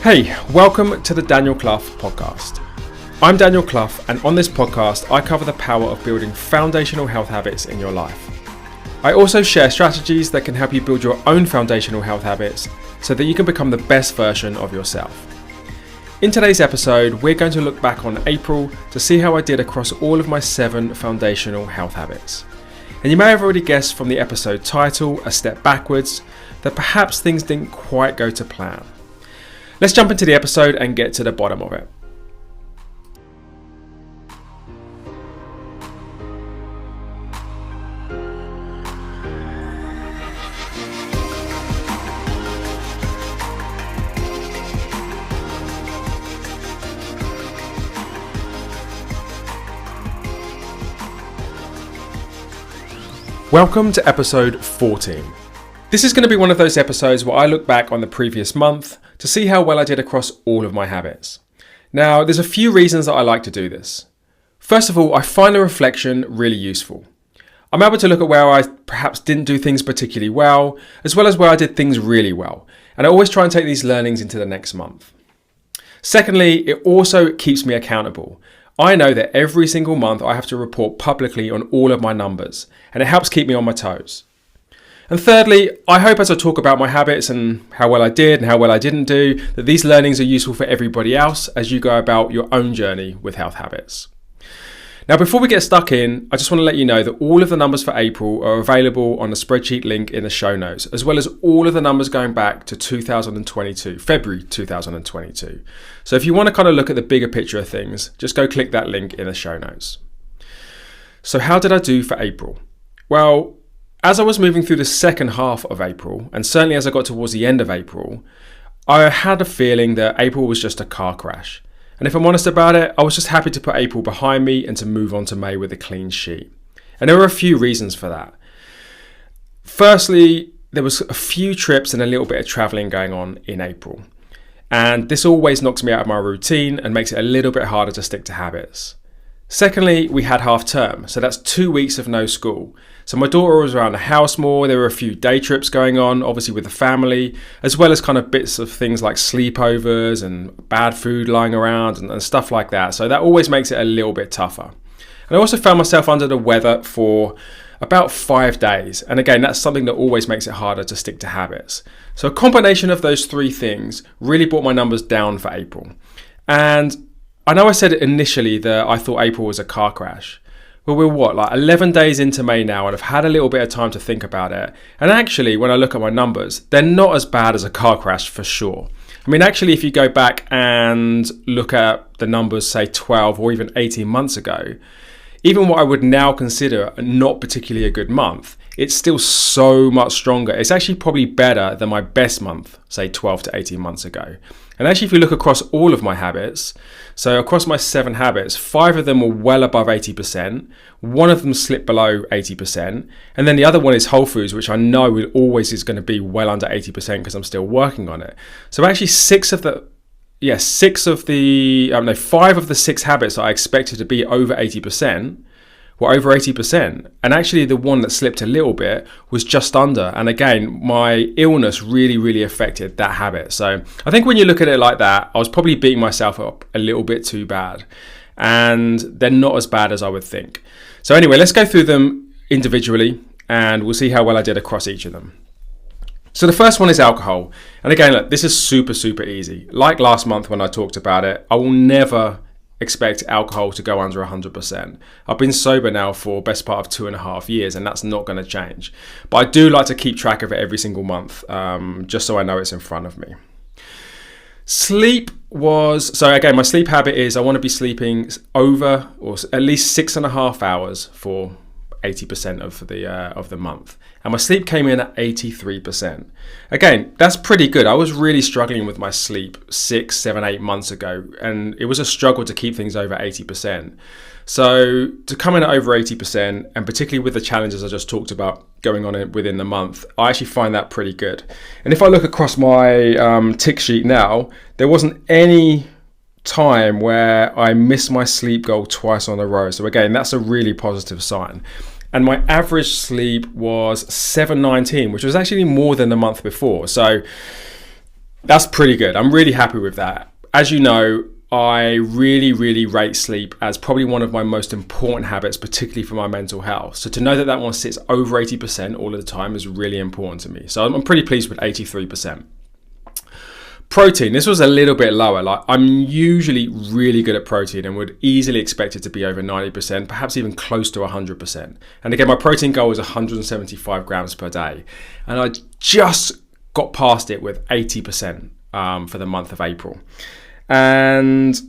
Hey, welcome to the Daniel Clough podcast. I'm Daniel Clough, and on this podcast, I cover the power of building foundational health habits in your life. I also share strategies that can help you build your own foundational health habits so that you can become the best version of yourself. In today's episode, we're going to look back on April to see how I did across all of my 7 foundational health habits. And you may have already guessed from the episode title, A Step Backwards, that perhaps things didn't quite go to plan. Let's jump into the episode and get to the bottom of it. Welcome to episode 14. This is going to be one of those episodes where I look back on the previous month to see how well I did across all of my habits. Now, there's a few reasons that I like to do this. First of all, I find the reflection really useful. I'm able to look at where I perhaps didn't do things particularly well, as well as where I did things really well. And I always try and take these learnings into the next month. Secondly, it also keeps me accountable. I know that every single month I have to report publicly on all of my numbers, and it helps keep me on my toes. And thirdly, I hope as I talk about my habits and how well I did and how well I didn't do, that these learnings are useful for everybody else as you go about your own journey with health habits. Now, before we get stuck in, I just want to let you know that all of the numbers for April are available on the spreadsheet link in the show notes, as well as all of the numbers going back to 2022, February 2022. So if you want to kind of look at the bigger picture of things, just go click that link in the show notes. So how did I do for April? Well, as I was moving through the second half of April, and certainly as I got towards the end of April, I had a feeling that April was just a car crash. And if I'm honest about it, I was just happy to put April behind me and to move on to May with a clean sheet. And there were a few reasons for that. Firstly, there was a few trips and a little bit of traveling going on in April. And this always knocks me out of my routine and makes it a little bit harder to stick to habits. Secondly, we had half term, so that's 2 weeks of no school. So my daughter was around the house more, there were a few day trips going on, obviously with the family, as well as kind of bits of things like sleepovers and bad food lying around and stuff like that. So that always makes it a little bit tougher. And I also found myself under the weather for about 5 days. And again, that's something that always makes it harder to stick to habits. So a combination of those 3 things really brought my numbers down for April. And I know I said initially that I thought April was a car crash. Well, we're like 11 days into May now, and I've had a little bit of time to think about it. And actually, when I look at my numbers, they're not as bad as a car crash for sure. I mean, actually, if you go back and look at the numbers, say 12 or even 18 months ago, even what I would now consider not particularly a good month, it's still so much stronger. It's actually probably better than my best month, say 12 to 18 months ago. And actually, if you look across all of my habits, so across my 7 habits, 5 of them were well above 80%, 1 of them slipped below 80%, and then the other one is Whole Foods, which I know always is going to be well under 80% because I'm still working on it. So actually 5 of the 6 habits that I expected to be over 80% were over 80%. And actually the one that slipped a little bit was just under. And again, my illness really affected that habit. So I think when you look at it like that, I was probably beating myself up a little bit too bad. And they're not as bad as I would think. So anyway, let's go through them individually and we'll see how well I did across each of them. So the first one is alcohol. And again, look, this is super easy. Like last month when I talked about it, I will never expect alcohol to go under 100%. I've been sober now for best part of 2.5 years, and that's not going to change. But I do like to keep track of it every single month, just so I know it's in front of me. Sleep was, so again, my sleep habit is I want to be sleeping over or at least 6.5 hours for 80% of the month. And my sleep came in at 83%. Again, that's pretty good. I was really struggling with my sleep 6, 7, 8 months ago, and it was a struggle to keep things over 80%. So to come in at over 80%, and particularly with the challenges I just talked about going on within the month, I actually find that pretty good. And if I look across my tick sheet now, there wasn't any time where I missed my sleep goal twice on a row. So again, that's a really positive sign. And my average sleep was 7:19, which was actually more than the month before. So That's pretty good. I'm really happy with that. As you know, I really, really rate sleep as probably one of my most important habits, particularly for my mental health. So to know that that one sits over 80% all of the time is really important to me. So I'm pretty pleased with 83%. Protein, this was a little bit lower. Like, I'm usually really good at protein and would easily expect it to be over 90%, perhaps even close to 100%. And again, my protein goal was 175 grams per day. And I just got past it with 80% for the month of April. And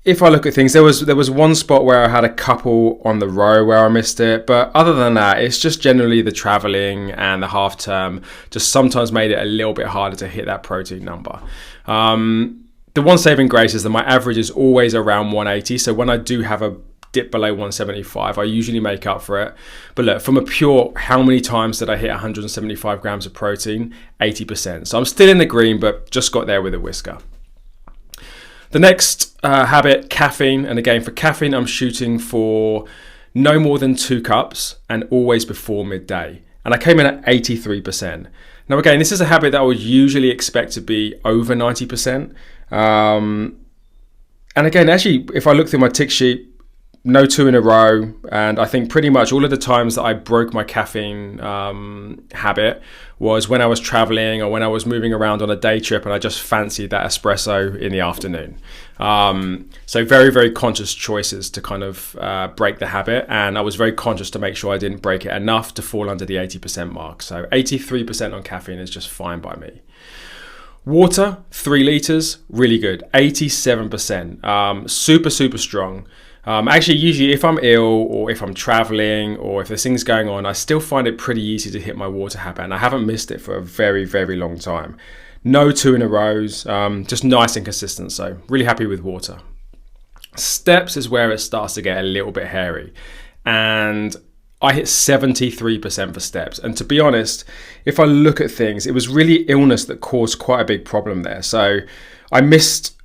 if I look at things, there was one spot where I had a couple on the row where I missed it, but other than that, it's just generally the traveling and the half term just sometimes made it a little bit harder to hit that protein number. The one saving grace is that my average is always around 180, so when I do have a dip below 175, I usually make up for it. But look, from a pure how many times did I hit 175 grams of protein? 80%. So I'm still in the green, but just got there with a whisker. The next habit, caffeine. And again, for caffeine, I'm shooting for no more than 2 cups and always before midday. And I came in at 83%. Now, again, this is a habit that I would usually expect to be over 90%. And again, actually, if I look through my tick sheet, no 2 in a row. And I think pretty much all of the times that I broke my caffeine habit was when I was traveling or when I was moving around on a day trip and I just fancied that espresso in the afternoon. So very, very conscious choices to kind of break the habit. And I was very conscious to make sure I didn't break it enough to fall under the 80% mark. So 83% on caffeine is just fine by me. Water, 3 liters, really good. 87%, super, super strong. Actually, usually if I'm ill or if I'm traveling or if there's things going on, I still find it pretty easy to hit my water habit, and I haven't missed it for a very, very long time. No 2 in a rows, just nice and consistent, so really happy with water. Steps is where it starts to get a little bit hairy, and I hit 73% for steps. And to be honest, if I look at things, it was really illness that caused quite a big problem there. So I missed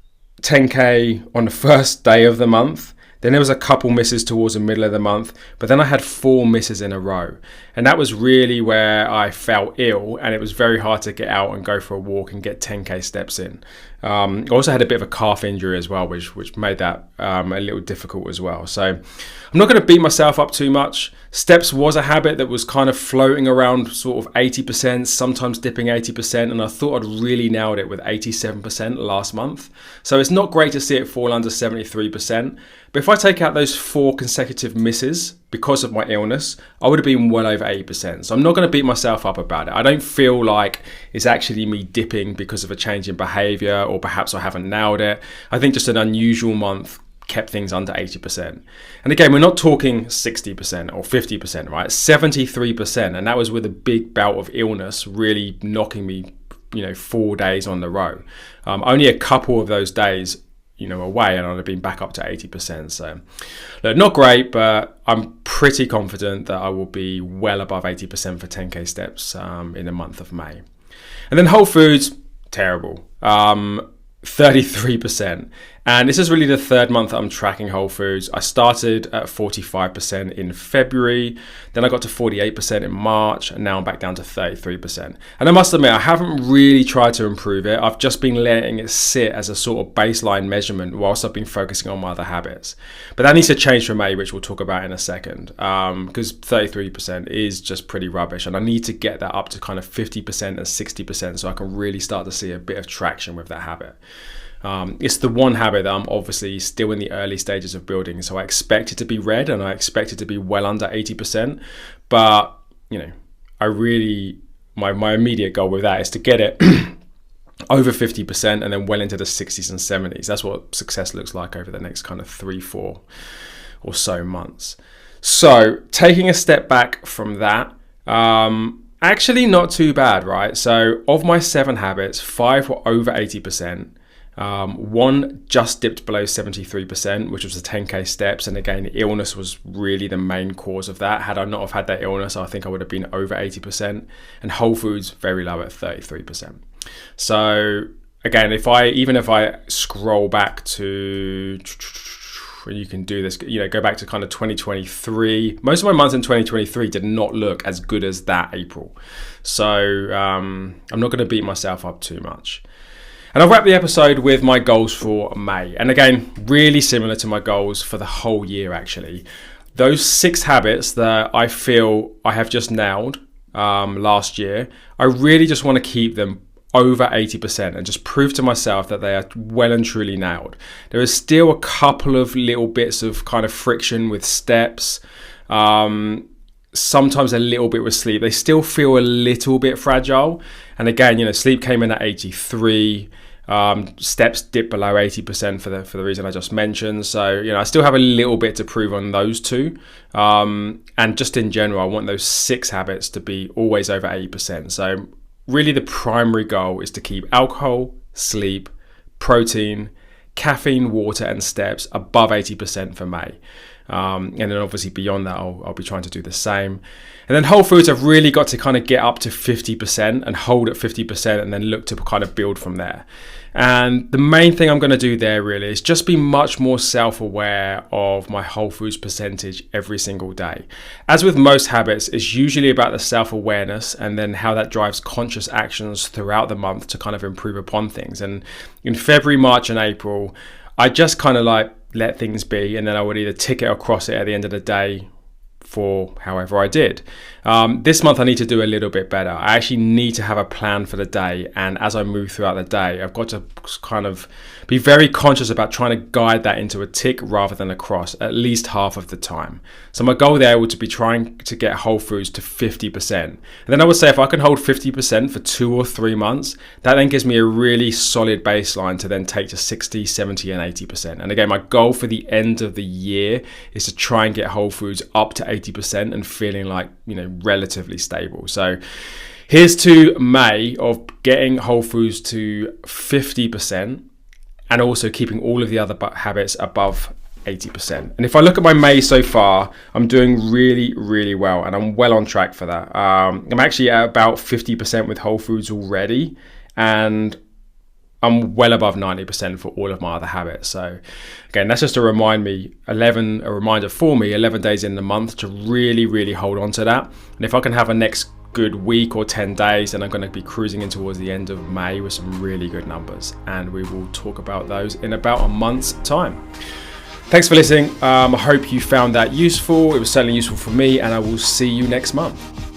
10K on the first day of the month. Then there was a couple misses towards the middle of the month, but then I had 4 misses in a row. And that was really where I felt ill, and it was very hard to get out and go for a walk and get 10K steps in. I also had a bit of a calf injury as well, which made that a little difficult as well. So I'm not going to beat myself up too much. Steps was a habit that was kind of floating around sort of 80%, sometimes dipping 80%, and I thought I'd really nailed it with 87% last month. So it's not great to see it fall under 73%. But if I take out those 4 consecutive misses because of my illness, I would have been well over 80%. So I'm not going to beat myself up about it. I don't feel like it's actually me dipping because of a change in behavior, or perhaps I haven't nailed it. I think just an unusual month kept things under 80%. And again, we're not talking 60% or 50%, right? 73%. And that was with a big bout of illness really knocking me, 4 days on the row. Only a couple of those days away, and I'd have been back up to 80%. So look, not great, but I'm pretty confident that I will be well above 80% for 10K steps in the month of May. And then Whole Foods, terrible. 33%. And this is really the 3rd month that I'm tracking Whole Foods. I started at 45% in February, then I got to 48% in March, and now I'm back down to 33%. And I must admit, I haven't really tried to improve it. I've just been letting it sit as a sort of baseline measurement whilst I've been focusing on my other habits. But that needs to change for May, which we'll talk about in a second, because 33% is just pretty rubbish. And I need to get that up to kind of 50% and 60% so I can really start to see a bit of traction with that habit. It's the one habit that I'm obviously still in the early stages of building, so I expect it to be red and I expect it to be well under 80%, but my immediate goal with that is to get it over 50% and then well into the 60s and 70s. That's what success looks like over the next kind of 3-4 or so months. So taking a step back from that, actually not too bad, right? So of my 7 habits, 5 were over 80%. 1 just dipped below 73%, which was the 10K steps. And again, illness was really the main cause of that. Had I not have had that illness, I think I would have been over 80%. And Whole Foods, very low at 33%. So again, if I scroll back to, you can do this, go back to kind of 2023. Most of my months in 2023 did not look as good as that April. So I'm not going to beat myself up too much. And I'll wrap the episode with my goals for May. And again, really similar to my goals for the whole year, actually. Those 6 habits that I feel I have just nailed last year, I really just want to keep them over 80% and just prove to myself that they are well and truly nailed. There is still a couple of little bits of kind of friction with steps, sometimes a little bit with sleep. They still feel a little bit fragile. And again, sleep came in at 83. Steps dip below 80% for the reason I just mentioned. So, I still have a little bit to prove on those 2. And just in general, I want those 6 habits to be always over 80%. So really the primary goal is to keep alcohol, sleep, protein, caffeine, water, and steps above 80% for May. And then obviously beyond that, I'll be trying to do the same. And then whole foods, I've really got to kind of get up to 50% and hold at 50% and then look to kind of build from there. And the main thing I'm going to do there really is just be much more self-aware of my whole foods percentage every single day. As with most habits, it's usually about the self-awareness and then how that drives conscious actions throughout the month to kind of improve upon things. And in February, March, and April, I just kind of let things be, and then I would either tick it or cross it at the end of the day for however I did. This month I need to do a little bit better. I actually need to have a plan for the day, and as I move throughout the day, I've got to kind of be very conscious about trying to guide that into a tick rather than a cross at least half of the time. So my goal there would be trying to get whole foods to 50%. And then I would say if I can hold 50% for 2 or 3 months, that then gives me a really solid baseline to then take to 60, 70, and 80%. And again, my goal for the end of the year is to try and get whole foods up to 80% and feeling like, relatively stable. So here's to May of getting whole foods to 50% and also keeping all of the other habits above 80%. And if I look at my May so far, I'm doing really, really well, and I'm well on track for that. I'm actually at about 50% with whole foods already, and I'm well above 90% for all of my other habits. So again, that's just a reminder for me, 11 days in the month to really, really hold on to that. And if I can have a next good week or 10 days, then I'm going to be cruising in towards the end of May with some really good numbers. And we will talk about those in about a month's time. Thanks for listening. I hope you found that useful. It was certainly useful for me, and I will see you next month.